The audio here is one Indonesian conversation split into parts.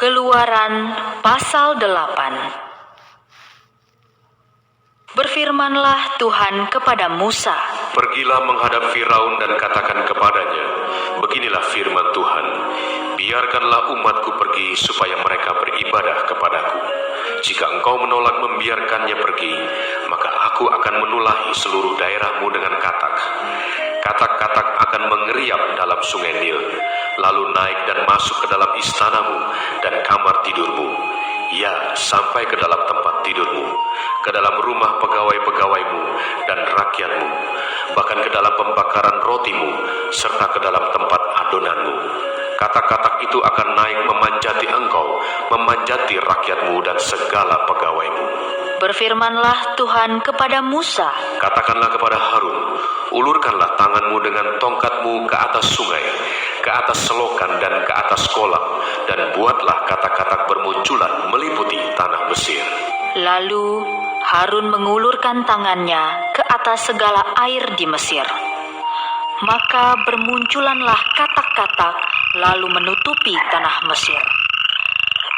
Keluaran pasal 8. Berfirmanlah Tuhan kepada Musa, "Pergilah menghadap Firaun dan katakan kepadanya, beginilah firman Tuhan, biarkanlah umatku pergi supaya mereka beribadah kepadaku. Jika engkau menolak membiarkannya pergi, maka aku akan menulahi seluruh daerahmu dengan katak. Katak-katak akan mengeriap dalam sungai Nil, lalu naik dan masuk ke dalam istanamu dan kamar tidurmu, ya, sampai ke dalam tempat tidurmu, ke dalam rumah pegawai-pegawaimu dan rakyatmu, bahkan ke dalam pembakaran rotimu, serta ke dalam tempat adonanmu. Katak-katak itu akan naik memanjati engkau, memanjati rakyatmu dan segala pegawaimu." Berfirmanlah Tuhan kepada Musa, "Katakanlah kepada Harun, ulurkanlah tanganmu dengan tongkatmu ke atas sungai, ke atas selokan dan ke atas kolam, dan buatlah katak-katak bermunculan meliputi tanah Mesir." Lalu Harun mengulurkan tangannya ke atas segala air di Mesir. Maka bermunculanlah katak-katak lalu menutupi tanah Mesir.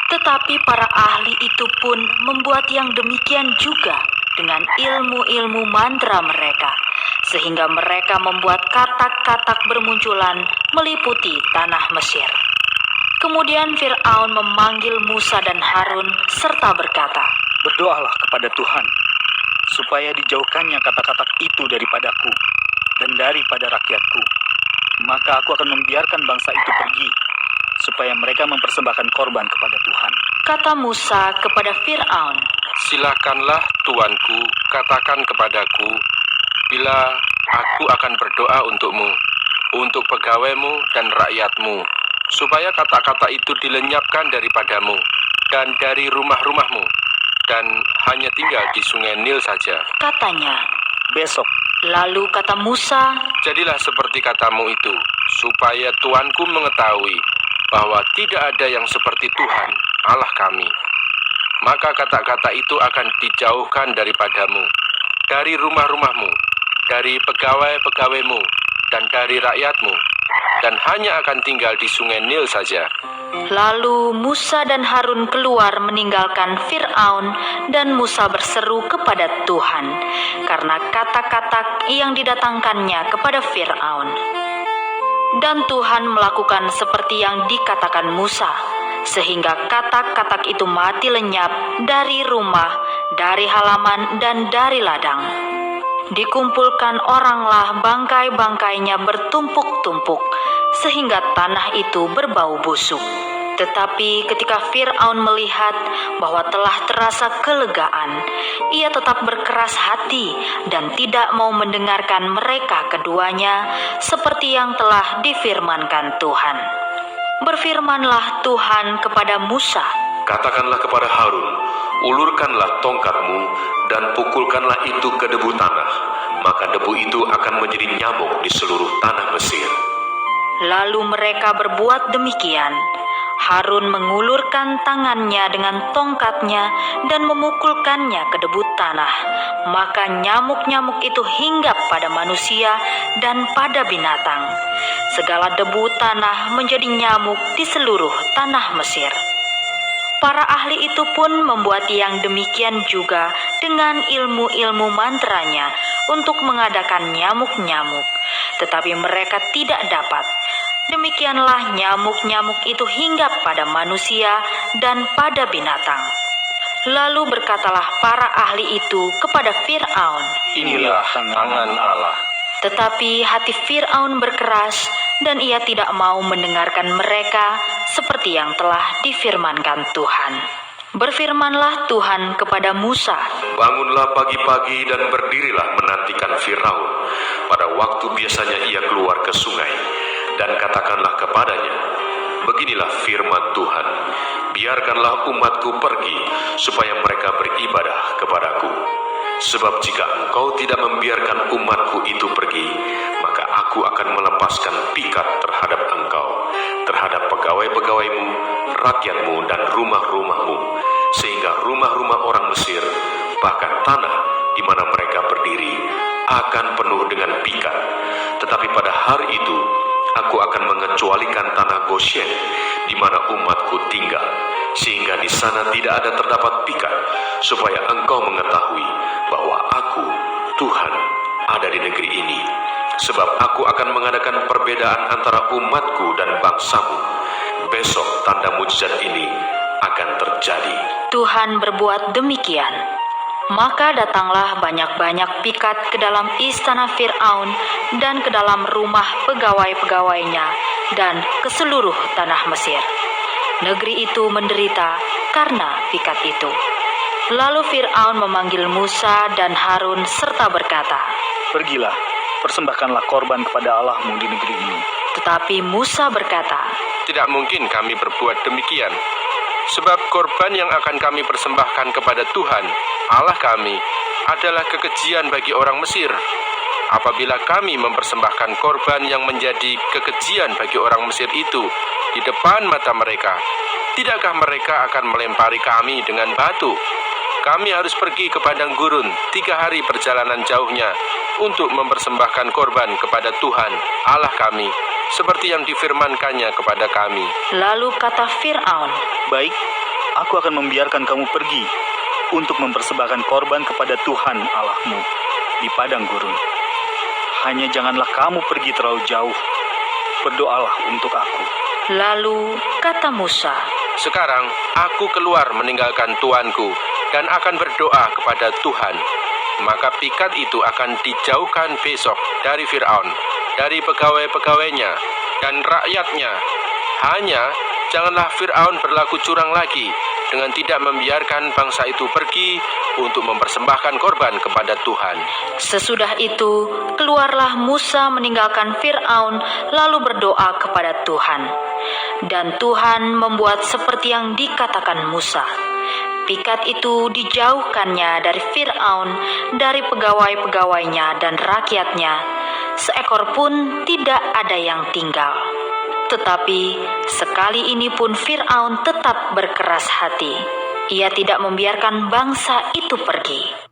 Tetapi para ahli itu pun membuat yang demikian juga dengan ilmu-ilmu mantra mereka, sehingga mereka membuat katak-katak bermunculan meliputi tanah Mesir. Kemudian Fir'aun memanggil Musa dan Harun serta berkata, "Berdoalah kepada Tuhan, supaya dijauhkannya katak-katak itu daripadaku dan daripada rakyatku. Maka aku akan membiarkan bangsa itu pergi, supaya mereka mempersembahkan korban kepada Tuhan." Kata Musa kepada Fir'aun, "Silakanlah tuanku katakan kepadaku, bila aku akan berdoa untukmu, untuk pegawaimu dan rakyatmu, supaya kata-kata itu dilenyapkan daripadamu dan dari rumah-rumahmu, dan hanya tinggal di sungai Nil saja." Katanya. "Besok." Lalu kata Musa, "Jadilah seperti katamu itu, supaya tuanku mengetahui bahwa tidak ada yang seperti Tuhan, Allah kami. Maka kata-kata itu akan dijauhkan daripadamu, dari rumah-rumahmu, dari pegawai-pegawaimu, dan dari rakyatmu, dan hanya akan tinggal di sungai Nil saja." Lalu Musa dan Harun keluar meninggalkan Fir'aun, dan Musa berseru kepada Tuhan karena kata-kata yang didatangkannya kepada Fir'aun. Dan Tuhan melakukan seperti yang dikatakan Musa, sehingga katak-katak itu mati lenyap dari rumah, dari halaman, dan dari ladang. Dikumpulkan oranglah bangkai-bangkainya bertumpuk-tumpuk, sehingga tanah itu berbau busuk. Tetapi ketika Fir'aun melihat bahwa telah terasa kelegaan, ia tetap berkeras hati dan tidak mau mendengarkan mereka keduanya seperti yang telah difirmankan Tuhan. Berfirmanlah Tuhan kepada Musa, "Katakanlah kepada Harun, ulurkanlah tongkatmu dan pukulkanlah itu ke debu tanah, maka debu itu akan menjadi nyamuk di seluruh tanah Mesir." Lalu mereka berbuat demikian. Harun mengulurkan tangannya dengan tongkatnya dan memukulkannya ke debu tanah, maka nyamuk-nyamuk itu hinggap pada manusia dan pada binatang. Segala debu tanah menjadi nyamuk di seluruh tanah Mesir. Para ahli itu pun membuat yang demikian juga dengan ilmu-ilmu mantranya untuk mengadakan nyamuk-nyamuk, tetapi mereka tidak dapat. Demikianlah nyamuk-nyamuk itu hinggap pada manusia dan pada binatang. Lalu berkatalah para ahli itu kepada Fir'aun, "Inilah tangan Allah." Tetapi hati Fir'aun berkeras, dan ia tidak mau mendengarkan mereka seperti yang telah difirmankan Tuhan. Berfirmanlah Tuhan kepada Musa, "Bangunlah pagi-pagi dan berdirilah menantikan Firaun pada waktu biasanya ia keluar ke sungai, dan katakanlah kepadanya, beginilah firman Tuhan, biarkanlah umatku pergi supaya mereka beribadah kepadaku. Sebab jika engkau tidak membiarkan umatku itu pergi, maka aku akan melepaskan pikat terhadap engkau, terhadap pegawai-pegawaimu, rakyatmu, dan rumah-rumahmu, sehingga rumah-rumah orang Mesir, bahkan tanah di mana mereka berdiri, akan penuh dengan pikat. Tetapi pada hari itu, aku akan mengecualikan tanah Goshen di mana umatku tinggal, sehingga di sana tidak ada terdapat pikat, supaya engkau mengetahui bahwa aku, Tuhan, ada di negeri ini. Sebab aku akan mengadakan perbedaan antara umatku dan bangsamu. Besok tanda mujizat ini akan terjadi. Tuhan berbuat demikian. Maka datanglah banyak-banyak pikat ke dalam istana Fir'aun dan ke dalam rumah pegawai-pegawainya dan ke seluruh tanah Mesir. Negeri itu menderita karena pikat itu. Lalu Fir'aun memanggil Musa dan Harun serta berkata, Pergilah, persembahkanlah korban kepada Allahmu di negeri ini. tetapi Musa berkata, Tidak mungkin kami berbuat demikian, sebab korban yang akan kami persembahkan kepada Tuhan, Allah kami, adalah kekejian bagi orang Mesir. Apabila kami mempersembahkan korban yang menjadi kekejian bagi orang Mesir itu di depan mata mereka, tidakkah mereka akan melempari kami dengan batu? Kami harus pergi ke padang gurun 3 hari perjalanan jauhnya untuk mempersembahkan korban kepada Tuhan, Allah kami, seperti yang difirmankannya kepada kami. lalu kata Fir'aun, Baik, aku akan membiarkan kamu pergi untuk mempersembahkan korban kepada Tuhan Allahmu di padang gurun. Hanya janganlah kamu pergi terlalu jauh. Berdoalah untuk aku. lalu kata Musa, Sekarang aku keluar meninggalkan tuanku dan akan berdoa kepada Tuhan. Maka pikat itu akan dijauhkan besok dari Fir'aun, dari pegawai-pegawainya dan rakyatnya. Hanya janganlah Fir'aun berlaku curang lagi dengan tidak membiarkan bangsa itu pergi untuk mempersembahkan korban kepada Tuhan. Sesudah itu, keluarlah Musa meninggalkan Fir'aun lalu berdoa kepada Tuhan. Dan Tuhan membuat seperti yang dikatakan Musa. Pikat itu dijauhkannya dari Fir'aun, dari pegawai-pegawainya dan rakyatnya. Seekor pun tidak ada yang tinggal. Tetapi sekali ini pun Fir'aun tetap berkeras hati. Ia tidak membiarkan bangsa itu pergi.